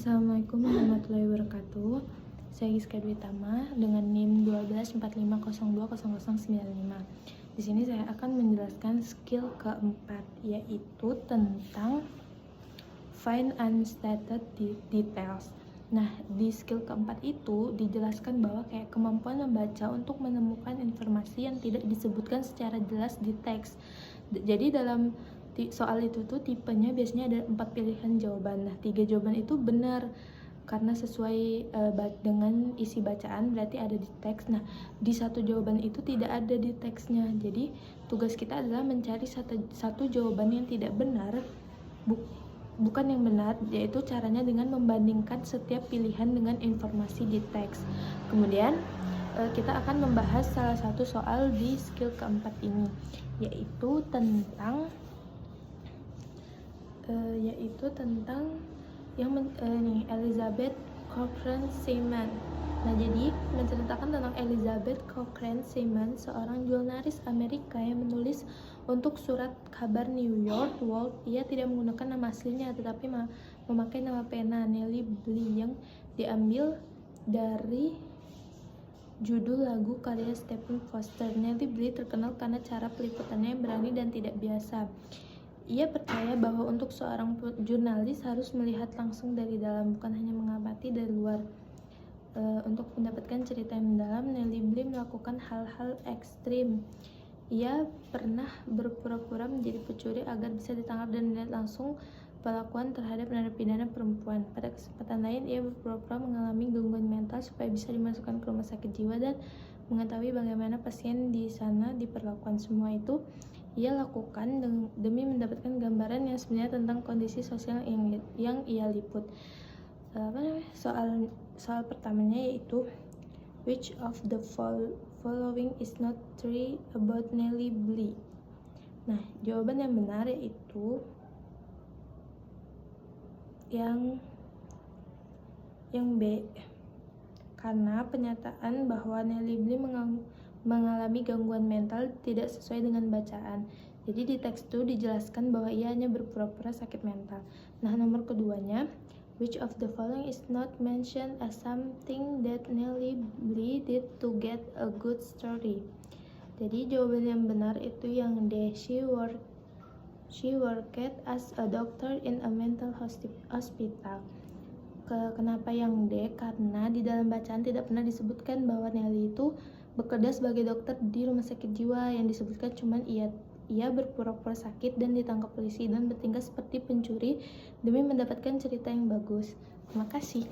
Assalamualaikum warahmatullahi wabarakatuh. Saya Giska Dwi Tama dengan NIM 1245020095. Di sini saya akan menjelaskan skill keempat, yaitu tentang find unstated details. Nah, di skill keempat itu dijelaskan bahwa kayak kemampuan membaca untuk menemukan informasi yang tidak disebutkan secara jelas di teks. Jadi dalam soal itu tuh tipenya biasanya ada 4 pilihan jawaban. Nah, 3 jawaban itu benar karena sesuai dengan isi bacaan, berarti ada di teks. Nah, di satu jawaban itu tidak ada di teksnya. Jadi tugas kita adalah mencari satu jawaban yang tidak benar, bukan yang benar, yaitu caranya dengan membandingkan setiap pilihan dengan informasi di teks. Kemudian kita akan membahas salah satu soal di skill keempat ini, yaitu tentang Elizabeth Cochrane Seaman. Nah, jadi menceritakan tentang Elizabeth Cochrane Seaman, seorang jurnalis Amerika yang menulis untuk surat kabar New York World. Ia tidak menggunakan nama aslinya, tetapi memakai nama pena Nellie Bly yang diambil dari judul lagu karya Stephen Foster. Nellie Bly terkenal karena cara peliputannya yang berani dan tidak biasa. Ia percaya bahwa untuk seorang jurnalis harus melihat langsung dari dalam, bukan hanya mengamati dari luar. Untuk mendapatkan cerita yang mendalam, Nellie Bly melakukan hal-hal ekstrim. Ia pernah berpura-pura menjadi pencuri agar bisa ditangkap dan melihat langsung perlakuan terhadap narapidana perempuan. Pada kesempatan lain, ia berpura-pura mengalami gangguan mental supaya bisa dimasukkan ke rumah sakit jiwa dan mengetahui bagaimana pasien di sana diperlakukan. Semua itu ia lakukan demi mendapatkan gambaran yang sebenarnya tentang kondisi sosial yang ia liput. Soal pertamanya yaitu, which of the following is not true about Nellie Bly? Nah, jawaban yang benar yaitu yang B, karena penyataan bahwa Nellie Bly mengalami gangguan mental tidak sesuai dengan bacaan. Jadi di teks itu dijelaskan bahwa ia hanya berpura-pura sakit mental. Nah, nomor keduanya, which of the following is not mentioned as something that Nellie Bly did to get a good story? Jadi jawaban yang benar itu yang D, she worked as a doctor in a mental hospital. Kenapa yang D? Karena di dalam bacaan tidak pernah disebutkan bahwa Nellie itu bekerja sebagai dokter di rumah sakit jiwa. Yang disebutkan cuma ia berpura-pura sakit dan ditangkap polisi dan bertingkah seperti pencuri demi mendapatkan cerita yang bagus. Terima kasih.